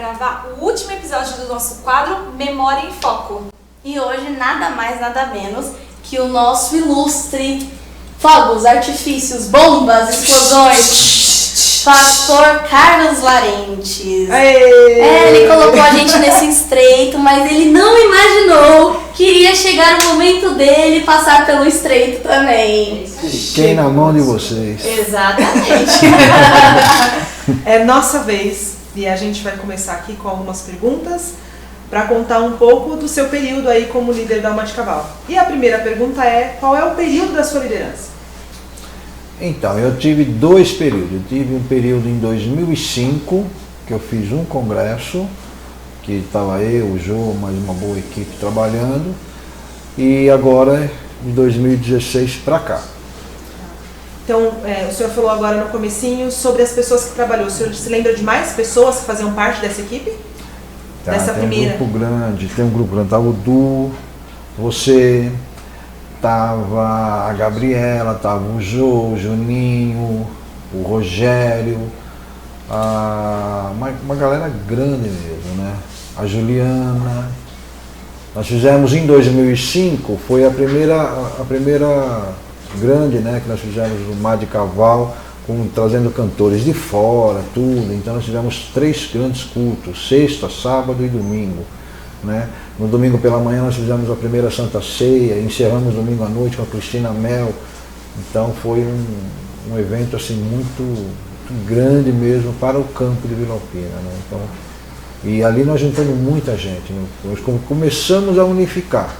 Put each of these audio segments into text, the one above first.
gravar o último episódio do nosso quadro Memória em Foco. E hoje nada mais, nada menos que o nosso ilustre fogos, artifícios, bombas, explosões, Pastor Carlos Larentes. Ele colocou a gente nesse estreito, mas ele não imaginou que iria chegar o momento dele passar pelo estreito também. Fiquei na mão de vocês. Exatamente. É nossa vez e a gente vai começar aqui com algumas perguntas para contar um pouco do seu período aí como líder da Alma de Cavalo. E a primeira pergunta é: qual é o período da sua liderança? Então, eu tive dois períodos. Eu tive um período em 2005, que eu fiz um congresso, que estava eu, o Jô, mais uma boa equipe trabalhando, e agora de 2016 para cá. Então, o senhor falou agora no comecinho sobre as pessoas que trabalhou. O senhor se lembra de mais pessoas que faziam parte dessa equipe? Dessa primeira? Tem um grupo grande, estava o Du, você, estava a Gabriela, estava o Jô, o Juninho, o Rogério, uma galera grande mesmo, né? A Juliana. Nós fizemos em 2005, foi a primeira grande, né, que nós fizemos no Mar de Cavalo, trazendo cantores de fora, tudo. Então nós tivemos 3 grandes cultos, sexta, sábado e domingo, né? No domingo pela manhã nós fizemos a primeira Santa Ceia, encerramos domingo à noite com a Cristina Mel. Então foi um evento assim muito grande mesmo para o campo de Vila Alpina, né? Então, e ali nós juntamos muita gente, né? Nós começamos a unificar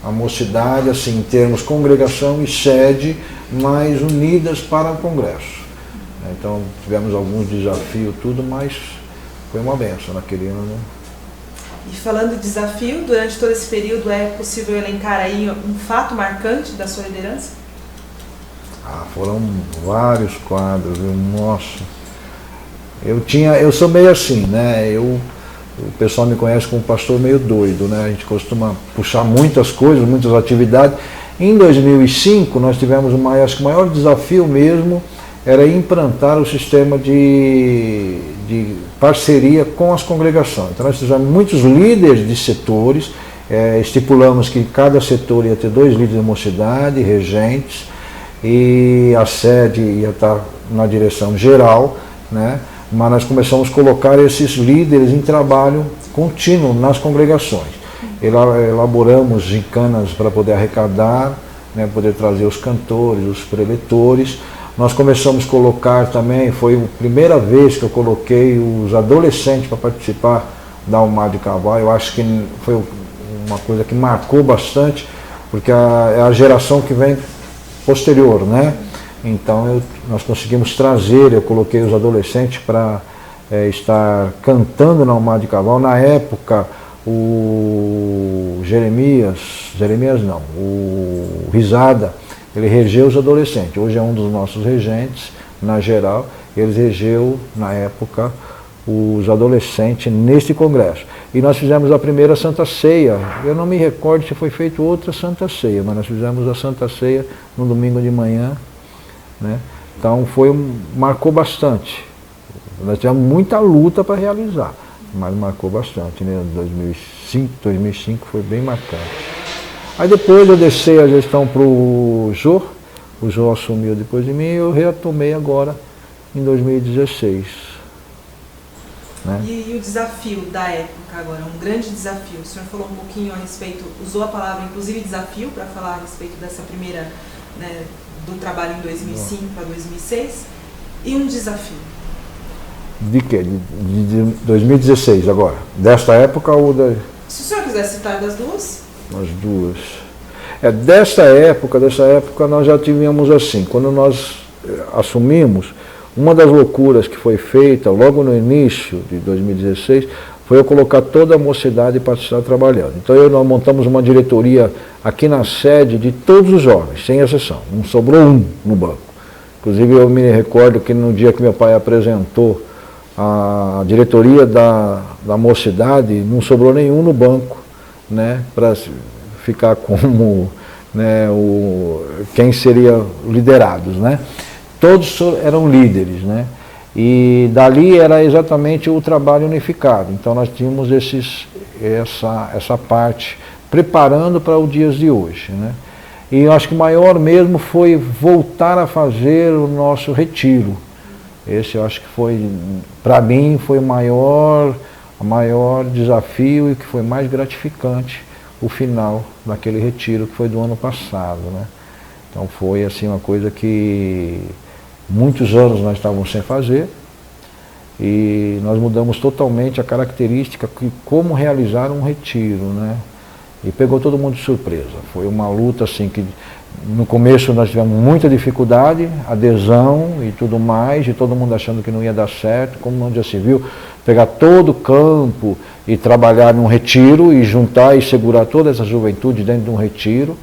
a mocidade, assim, em termos congregação e sede, mais unidas para o congresso. Então tivemos alguns desafios, tudo, mas foi uma benção naquele ano, né? E falando de desafio, durante todo esse período é possível elencar aí um fato marcante da sua liderança? Foram vários quadros, nossa. Eu sou meio assim, né? O pessoal me conhece como pastor meio doido, né? A gente costuma puxar muitas coisas, muitas atividades. Em 2005 nós tivemos acho que o maior desafio mesmo era implantar o sistema de parceria com as congregações. Então nós tivemos muitos líderes de setores, estipulamos que cada setor ia ter 2 líderes de mocidade, regentes, e a sede ia estar na direção geral, né? Mas nós começamos a colocar esses líderes em trabalho contínuo nas congregações. Elaboramos gincanas para poder arrecadar, né, poder trazer os cantores, os preletores. Nós começamos a colocar também, foi a primeira vez que eu coloquei os adolescentes para participar da Alma de Cavalo. Eu acho que foi uma coisa que marcou bastante, porque é a geração que vem posterior, né? Então nós conseguimos trazer, eu coloquei os adolescentes para estar cantando na Alma de Cavalo. Na época, o o Risada, ele regeu os adolescentes. Hoje é um dos nossos regentes, na geral. Ele regeu, na época, os adolescentes neste congresso. E nós fizemos a primeira Santa Ceia. Eu não me recordo se foi feita outra Santa Ceia, mas nós fizemos a Santa Ceia no domingo de manhã, né? Então marcou bastante. Nós tivemos muita luta para realizar, mas marcou bastante, né? 2005 foi bem marcante. Aí depois eu deixei a gestão para o Jô assumiu depois de mim e eu retomei agora em 2016. Né? E o desafio da época agora, um grande desafio. O senhor falou um pouquinho a respeito, usou a palavra inclusive desafio para falar a respeito dessa primeira, né, do trabalho em 2005 para 2006, e um desafio. De quê? De 2016 agora? Desta época ou da... Se o senhor quiser citar das duas. As duas. Dessa época nós já tivemos assim, quando nós assumimos, uma das loucuras que foi feita logo no início de 2016 foi eu colocar toda a mocidade para estar trabalhando. Então nós montamos uma diretoria aqui na sede de todos os jovens, sem exceção. Não sobrou um no banco. Inclusive eu me recordo que no dia que meu pai apresentou a diretoria da mocidade, não sobrou nenhum no banco, né, para ficar como, né, quem seria liderados, né? Todos eram líderes, né? E dali era exatamente o trabalho unificado. Então nós tínhamos essa parte preparando para os dias de hoje, né? E eu acho que o maior mesmo foi voltar a fazer o nosso retiro. Esse eu acho que foi, para mim, foi o maior desafio e que foi mais gratificante o final daquele retiro que foi do ano passado, né? Então foi assim uma coisa que muitos anos nós estávamos sem fazer e nós mudamos totalmente a característica de como realizar um retiro, né? E pegou todo mundo de surpresa. Foi uma luta assim que no começo nós tivemos muita dificuldade, adesão e tudo mais, e todo mundo achando que não ia dar certo, como onde já se viu, pegar todo o campo e trabalhar num retiro e juntar e segurar toda essa juventude dentro de um retiro.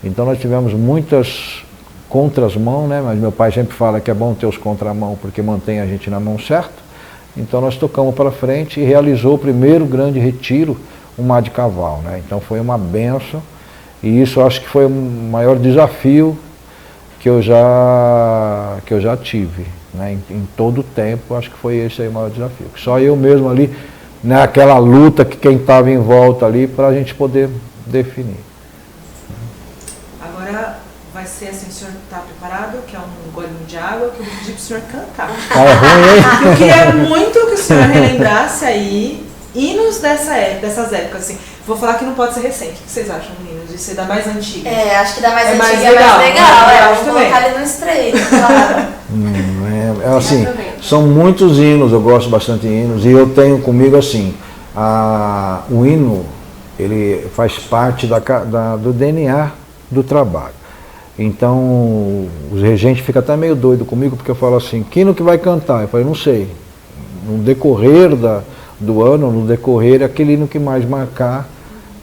Então nós tivemos muitas contramãos, né? Mas meu pai sempre fala que é bom ter os contramão porque mantém a gente na mão certa. Então nós tocamos para frente e realizou o primeiro grande retiro, o Mar de Cavalo, né? Então foi uma benção e isso eu acho que foi o maior desafio que eu já tive, né? Em todo o tempo, acho que foi esse aí o maior desafio. Só eu mesmo ali, né? Aquela luta que quem estava em volta ali para a gente poder definir. Agora vai ser assim, o senhor está preparado? Quer um golinho de água? Que eu vou pedir para o senhor cantar. Ah, é ruim, hein? Eu queria muito que o senhor relembrasse aí hinos dessas épocas, assim. Vou falar que não pode ser recente. O que vocês acham, meninos? De ser da mais antiga? Acho que da mais É antiga mais é mais legal, legal. eu Vou colocar ali no estreito, claro. Assim, são muitos hinos, eu gosto bastante de hinos, e eu tenho comigo assim, o hino, ele faz parte do DNA do trabalho. Então, os regentes ficam até meio doidos comigo, porque eu falo assim, que hino que vai cantar? Eu falo, não sei. No decorrer do ano, no decorrer, é aquele hino que mais marcar,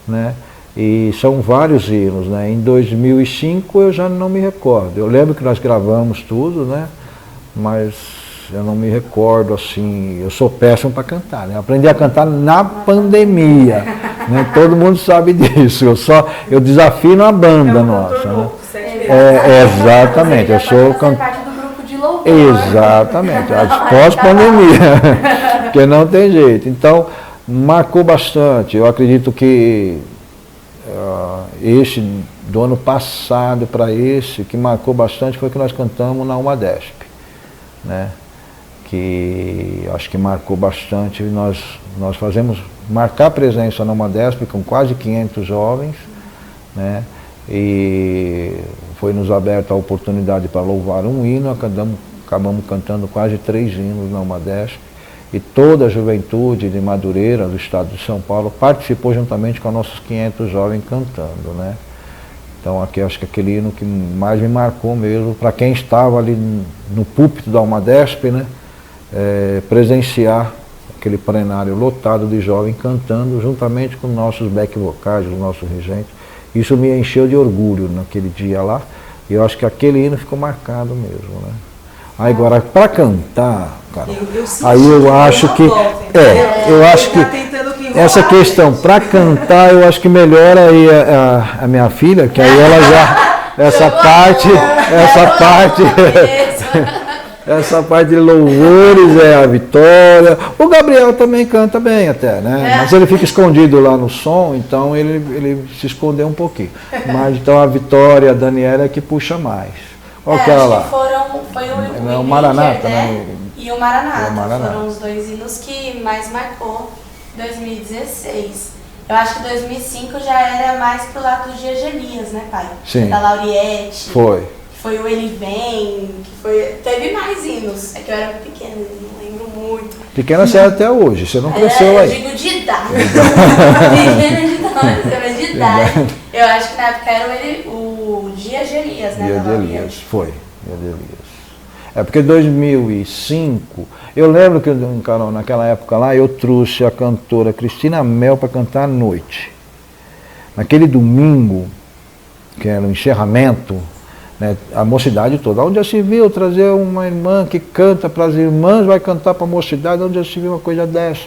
né? E são vários hinos, né? Em 2005 eu já não me recordo. Eu lembro que nós gravamos tudo, né? Mas eu não me recordo, assim, eu sou péssimo para cantar, né? Eu aprendi a cantar na pandemia, né? Todo mundo sabe disso. Eu desafio a banda nossa, né? Exatamente, eu sou parte do grupo de louvor. Exatamente, pós-pandemia, porque não tem jeito. Então, marcou bastante. Eu acredito que esse do ano passado para esse, que marcou bastante foi que nós cantamos na UMADESP, né? Que acho que marcou bastante. Nós fazemos marcar presença na UMADESP com quase 500 jovens, né? E foi nos aberta a oportunidade para louvar um hino, acabamos cantando quase 3 hinos na UMADESP, e toda a juventude de Madureira, do estado de São Paulo, participou juntamente com nossos 500 jovens cantando, né? Então aqui acho que aquele hino que mais me marcou mesmo, para quem estava ali no púlpito da UMADESP, né? Presenciar aquele plenário lotado de jovens cantando juntamente com nossos back vocais, os nossos regentes. Isso me encheu de orgulho naquele dia lá, e eu acho que aquele hino ficou marcado mesmo, né? Aí agora, para cantar, cara, aí eu acho que, eu acho que essa questão, para cantar, eu acho que melhor aí a minha filha, que aí ela já, essa parte de louvores é a Vitória. O Gabriel também canta bem até, né? Mas ele fica escondido lá no som, então ele se escondeu um pouquinho. Mas então a Vitória, a Daniela é que puxa mais. Qual que era lá? Foi o Maranata, né? E o Maranata. Foram os 2 hinos que mais marcou 2016. Eu acho que 2005 já era mais pro lado dos Dias de Elias, né, pai? Sim. Da Lauriette. Foi o Ele Vem, teve mais hinos. É que eu era pequena, não lembro muito. Pequena você é até hoje, você não cresceu aí. Eu digo de idade. Pequena de idade, de idade. Eu acho que na época era o Dia de Elias, né? Dia de Elias, foi. Dia de Elias. É porque 2005, eu lembro que naquela época lá eu trouxe a cantora Cristina Mel para cantar à noite. Naquele domingo, que era o encerramento, né, a mocidade toda. Onde já se viu trazer uma irmã que canta para as irmãs, vai cantar para a mocidade, onde já se viu uma coisa dessa.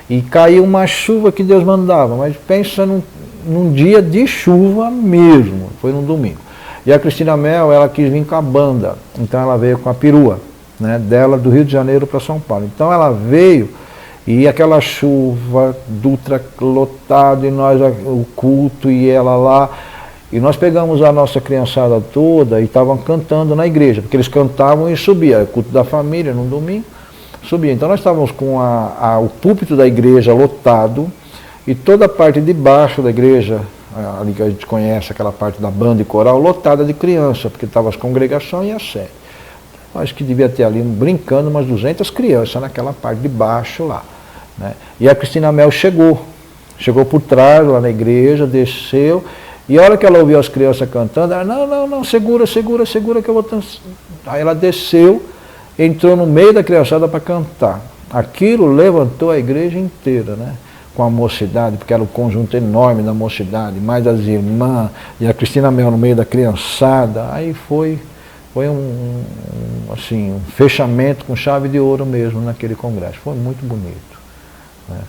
E caiu uma chuva que Deus mandava, mas pensa num dia de chuva mesmo, foi num domingo. E a Cristina Mel, ela quis vir com a banda, então ela veio com a perua. né, dela do Rio de Janeiro para São Paulo. Então ela veio e aquela chuva, Dutra lotado, e nós, o culto, e ela lá. E nós pegamos a nossa criançada toda e estavam cantando na igreja, porque eles cantavam e subia, culto da família, no domingo, subia. Então nós estávamos com o púlpito da igreja lotado, e toda a parte de baixo da igreja, ali que a gente conhece, aquela parte da banda e coral, lotada de criança, porque estava as congregações e a sede. Acho que devia ter ali, brincando, umas 200 crianças naquela parte de baixo lá, né? E a Cristina Mel chegou por trás lá na igreja, desceu, e a hora que ela ouviu as crianças cantando, ela, não, segura que eu vou dançar. Aí ela desceu, entrou no meio da criançada para cantar. Aquilo levantou a igreja inteira, né? Com a mocidade, porque era um conjunto enorme da mocidade, mais as irmãs, e a Cristina Mel no meio da criançada. Aí foi um fechamento com chave de ouro mesmo naquele congresso. Foi muito bonito, né?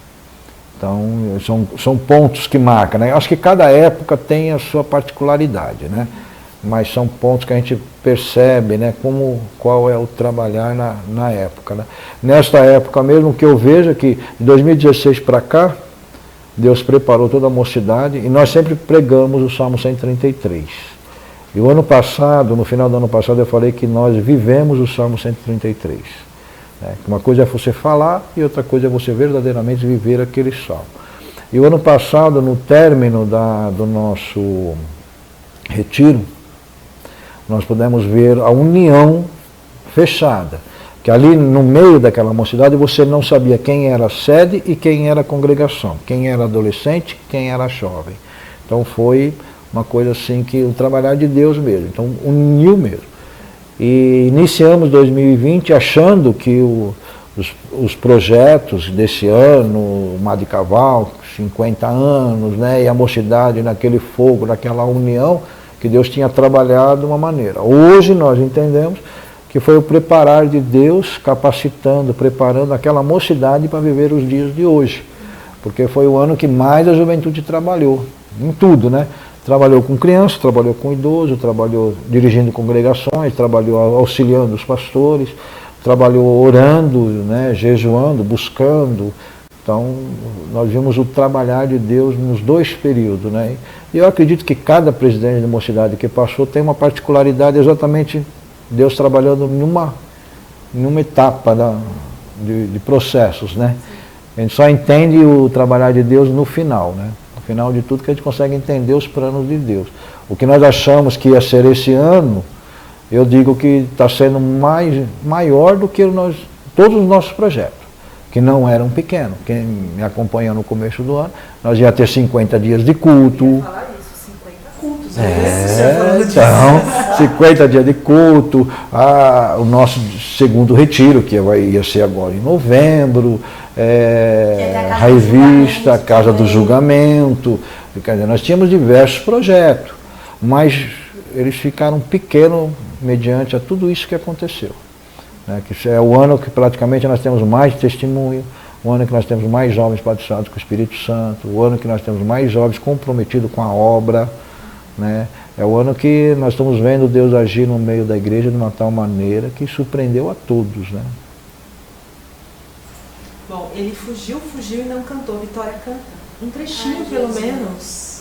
Então, são pontos que marcam, né? Acho que cada época tem a sua particularidade, né? Mas são pontos que a gente percebe, né, qual é o trabalhar na época, né? Nesta época mesmo, que eu vejo que de 2016 para cá, Deus preparou toda a mocidade, e nós sempre pregamos o Salmo 133. E o ano passado, no final do ano passado, eu falei que nós vivemos o Salmo 133. Né? Uma coisa é você falar e outra coisa é você verdadeiramente viver aquele salmo. E o ano passado, no término do nosso retiro, nós pudemos ver a união fechada. Que ali no meio daquela mocidade você não sabia quem era a sede e quem era a congregação, quem era adolescente, quem era jovem. Então foi uma coisa assim que o trabalhar de Deus mesmo, então uniu mesmo. E iniciamos 2020 achando que os projetos desse ano, o Mar de Cavalo, 50 anos, né, e a mocidade naquele fogo, naquela união, que Deus tinha trabalhado de uma maneira. Hoje nós entendemos que foi o preparar de Deus, capacitando, preparando aquela mocidade para viver os dias de hoje. Porque foi o ano que mais a juventude trabalhou, em tudo, né? Trabalhou com crianças, trabalhou com idoso, trabalhou dirigindo congregações, trabalhou auxiliando os pastores, trabalhou orando, né, jejuando, buscando. Então, nós vimos o trabalhar de Deus nos dois períodos, né? E eu acredito que cada presidente de mocidade que passou tem uma particularidade, exatamente Deus trabalhando numa etapa de processos, né? A gente só entende o trabalhar de Deus no final, né? No final de tudo que a gente consegue entender os planos de Deus. O que nós achamos que ia ser esse ano, eu digo que está sendo maior do que todos os nossos projetos, que não eram pequenos. Quem me acompanha no começo do ano, nós ia ter 50 dias de culto. Eu ia falar isso, 50 cultos. Então, 50 dias de culto, o nosso segundo retiro, que ia ser agora em novembro, a revista, a Casa do Julgamento. Nós tínhamos diversos projetos, mas eles ficaram pequenos mediante a tudo isso que aconteceu. Né? Que é o ano que praticamente nós temos mais testemunho, o ano que nós temos mais jovens batizados com o Espírito Santo, o ano que nós temos mais jovens comprometidos com a obra, né? É o ano que nós estamos vendo Deus agir no meio da igreja de uma tal maneira que surpreendeu a todos, né? Bom, ele fugiu e não cantou. Vitória canta. Um trechinho, pelo menos.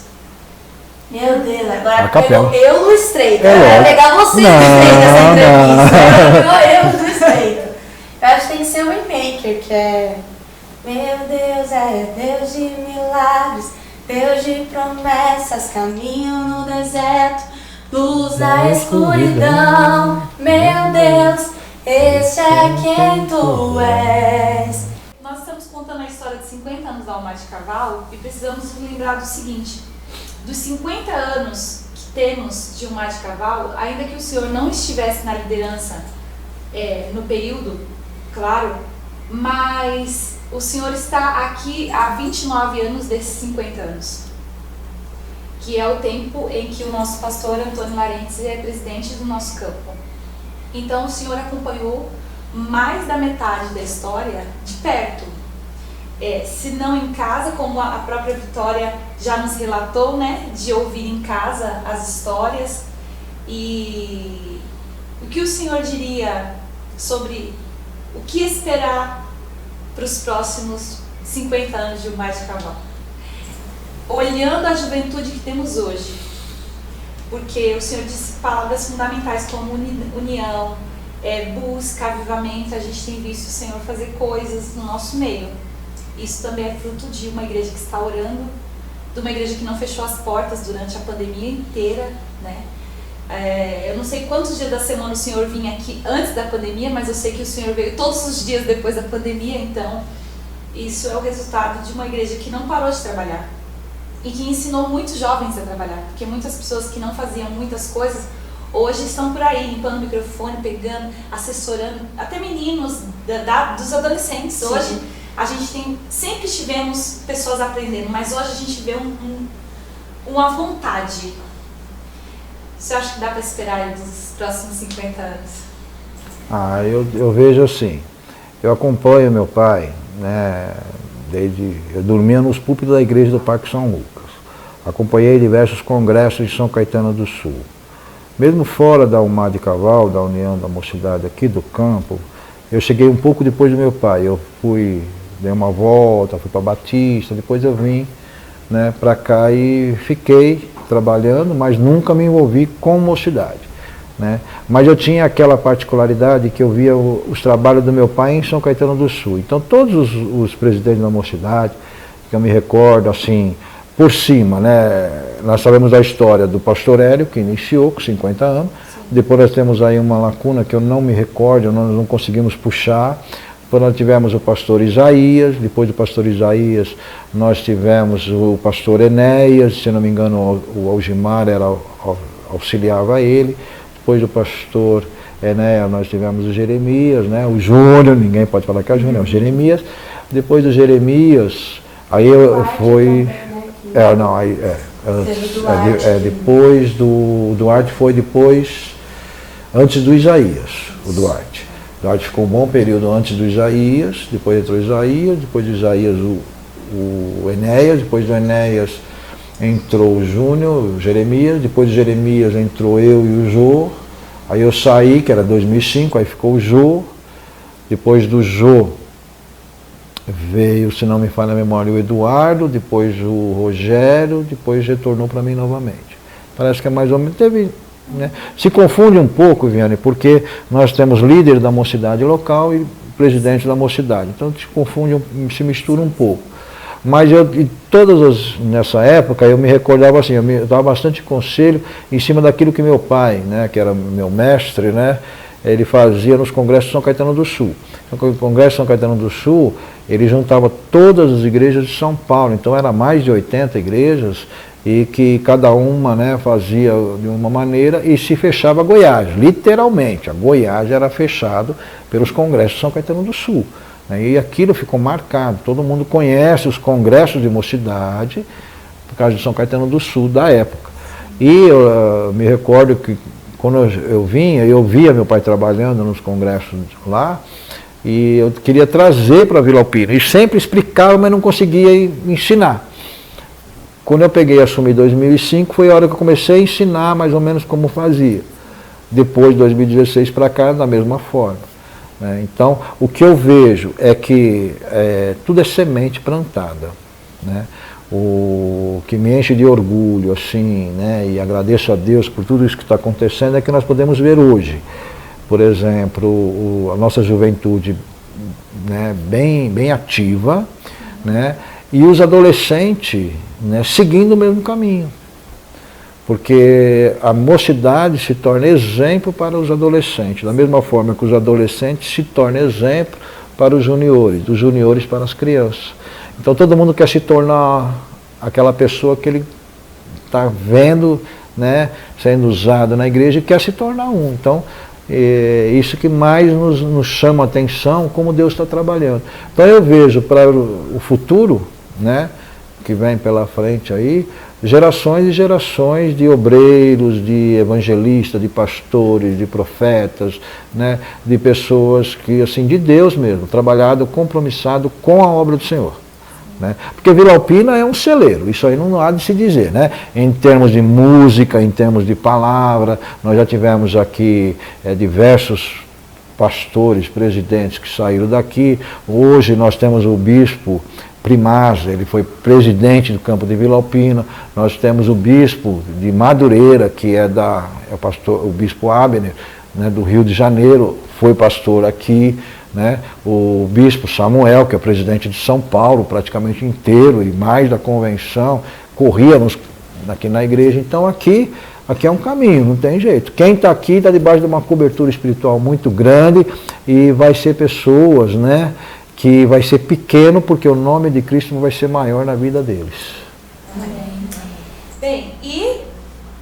Meu Deus, agora A capela. eu no estreito. É Eu lógico. vou pegar você no estreito nessa entrevista. Eu no estreito. Eu acho que tem que ser o Waymaker, que é... Meu Deus é Deus de milagres, Deus de promessas, caminho no deserto, luz na escuridão. Meu Deus, este é quem tu és. Nós estamos contando a história de 50 anos da Mar de Cavalo e precisamos lembrar do seguinte: dos 50 anos que temos de Mar de Cavalo, ainda que o senhor não estivesse na liderança no período, claro, mas o senhor está aqui há 29 anos desses 50 anos, que é o tempo em que o nosso pastor Antônio Larentes é presidente do nosso campo. Então o senhor acompanhou mais da metade da história de perto, se não em casa, como a própria Vitória já nos relatou, né, de ouvir em casa as histórias. E o que o senhor diria sobre o que esperar para os próximos 50 anos de Um Mar de Carvão. Olhando a juventude que temos hoje, porque o Senhor disse palavras fundamentais como união, busca, avivamento. A gente tem visto o Senhor fazer coisas no nosso meio. Isso também é fruto de uma igreja que está orando, de uma igreja que não fechou as portas durante a pandemia inteira, né? Eu não sei quantos dias da semana o Senhor vinha aqui antes da pandemia, mas eu sei que o Senhor veio todos os dias depois da pandemia. Então isso é o resultado de uma igreja que não parou de trabalhar e que ensinou muitos jovens a trabalhar, porque muitas pessoas que não faziam muitas coisas hoje estão por aí, limpando o microfone, pegando, assessorando, até meninos dos adolescentes. Sim. Hoje a gente sempre tivemos pessoas aprendendo, mas hoje a gente vê uma vontade. Você acha que dá para esperar aí dos próximos 50 anos? Eu vejo assim, eu acompanho meu pai, né, eu dormia nos púlpitos da igreja do Parque São Lucas. Acompanhei diversos congressos de São Caetano do Sul. Mesmo fora da UMAR de Carvalho, da União da Mocidade aqui do campo, eu cheguei um pouco depois do meu pai. Eu dei uma volta, fui para Batista, depois eu vim, né, para cá e fiquei trabalhando, mas nunca me envolvi com mocidade, né? Mas eu tinha aquela particularidade que eu via os trabalhos do meu pai em São Caetano do Sul. Então todos os presidentes da mocidade, que eu me recordo assim, por cima, né? Nós sabemos da história do pastor Hélio, que iniciou com 50 anos. Sim. Depois nós temos aí uma lacuna que eu não me recordo, nós não conseguimos puxar. Depois nós tivemos o pastor Isaías, depois do pastor Isaías nós tivemos o pastor Enéas, se não me engano o Algimar auxiliava ele. Depois do pastor Enéas nós tivemos o Jeremias, né? O Júnior, ninguém pode falar que é o Júnior, é o Jeremias. Depois do Jeremias, aí foi... depois do Duarte foi depois, antes do Isaías, o Duarte. O Duarte ficou um bom período antes do Isaías, depois entrou Isaías, depois do Isaías o Enéas, depois do Enéas entrou o Júnior, o Jeremias, depois do Jeremias entrou eu e o Jô, aí eu saí, que era 2005, aí ficou o Jô, depois do Jô veio, se não me falha a memória, o Eduardo, depois o Rogério, depois retornou para mim novamente. Parece que é mais ou menos, né? Se confunde um pouco, Viane, porque nós temos líder da mocidade local e presidente da mocidade, então se confunde, se mistura um pouco. Mas nessa época eu me recordava assim, eu dava bastante conselho em cima daquilo que meu pai, né, que era meu mestre, né, ele fazia nos congressos de São Caetano do Sul. Então, o Congresso de São Caetano do Sul, ele juntava todas as igrejas de São Paulo, então era mais de 80 igrejas, e que cada uma, né, fazia de uma maneira e se fechava a Goiás, literalmente. A Goiás era fechado pelos congressos de São Caetano do Sul. E aquilo ficou marcado, todo mundo conhece os congressos de mocidade, por causa de São Caetano do Sul da época. E eu me recordo que quando eu vinha, eu via meu pai trabalhando nos congressos lá, e eu queria trazer para Vila Alpina, e sempre explicava, mas não conseguia ensinar. Quando eu peguei e assumi em 2005, foi a hora que eu comecei a ensinar mais ou menos como fazia. Depois de 2016 para cá, da mesma forma. Então, o que eu vejo é que tudo é semente plantada, né? O que me enche de orgulho, assim, né, e agradeço a Deus por tudo isso que está acontecendo, é que nós podemos ver hoje, por exemplo, a nossa juventude, né, bem ativa, né, e os adolescentes, né, seguindo o mesmo caminho. Porque a mocidade se torna exemplo para os adolescentes, da mesma forma que os adolescentes se tornam exemplo para os juniores, dos juniores para as crianças. Então todo mundo quer se tornar aquela pessoa que ele está vendo, né, sendo usado na igreja e quer se tornar um. Então isso que mais nos chama a atenção, como Deus está trabalhando. Então eu vejo para o futuro, né, que vem pela frente aí, gerações e gerações de obreiros, de evangelistas, de pastores, de profetas, né, de pessoas que, assim, de Deus mesmo, trabalhado, compromissado com a obra do Senhor. Né? Porque Vila Alpina é um celeiro, isso aí não há de se dizer, né? Em termos de música, em termos de palavra, nós já tivemos aqui diversos pastores, presidentes que saíram daqui. Hoje nós temos o bispo Primaz, ele foi presidente do campo de Vila Alpina. Nós temos o bispo de Madureira, que é o bispo Abner, né, do Rio de Janeiro, foi pastor aqui, né? O bispo Samuel, que é presidente de São Paulo, praticamente inteiro, e mais da convenção, corríamos aqui na igreja. Então aqui é um caminho, não tem jeito. Quem está aqui está debaixo de uma cobertura espiritual muito grande e vai ser pessoas, né, que vai ser pequeno, porque o nome de Cristo vai ser maior na vida deles. Bem, e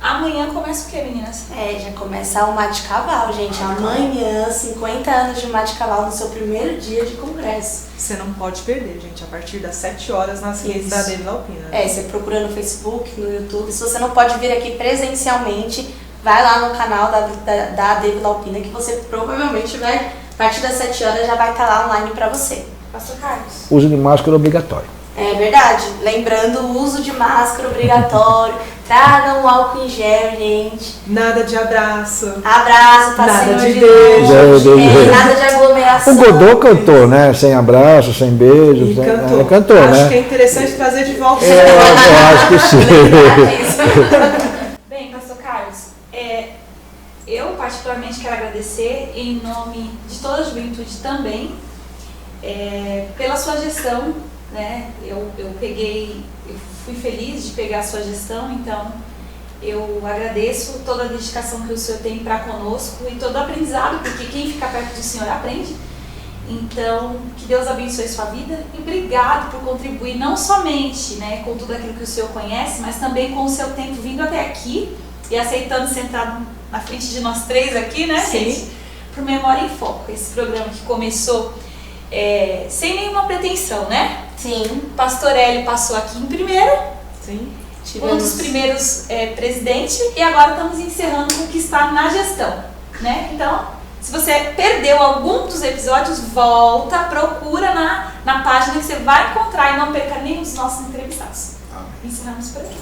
amanhã começa o que, meninas? Já começa o Mate Caval, gente. Amanhã, 50 anos de Mate Caval no seu primeiro dia de congresso. Você não pode perder, gente, a partir das 7 horas nas redes da Vila Alpina. Você procura no Facebook, no YouTube. Se você não pode vir aqui presencialmente, vai lá no canal da Vila Alpina, que você provavelmente vai, a partir das 7 horas, já vai estar lá online para você. Pastor Carlos. Uso de máscara obrigatório. É verdade. Lembrando, o uso de máscara obrigatório. Tragam o álcool em gel, gente. Nada de abraço. Abraço, passeio Nada de de beijo. nada de aglomeração. O Godot cantou, né? Sem abraço, sem beijo. E sem... cantou, né? Acho que é interessante trazer de volta. Eu acho que sim. Bem, pastor Carlos, eu particularmente quero agradecer em nome de toda a juventude também, pela sua gestão, né? Eu fui feliz de pegar a sua gestão, então eu agradeço toda a dedicação que o senhor tem para conosco e todo o aprendizado, porque quem fica perto do senhor aprende. Então, que Deus abençoe sua vida e obrigado por contribuir não somente, né, com tudo aquilo que o senhor conhece, mas também com o seu tempo vindo até aqui e aceitando sentar na frente de nós três aqui, né, Sim. gente? Por Memória em Foco, esse programa que começou sem nenhuma pretensão, né? Sim. Pastor Hélio passou aqui em primeiro, Sim. um dos primeiros presidentes, e agora estamos encerrando com o que está na gestão, né? Então, se você perdeu algum dos episódios, volta, procura na página que você vai encontrar e não perca nenhum dos nossos entrevistados. Encerramos por aqui.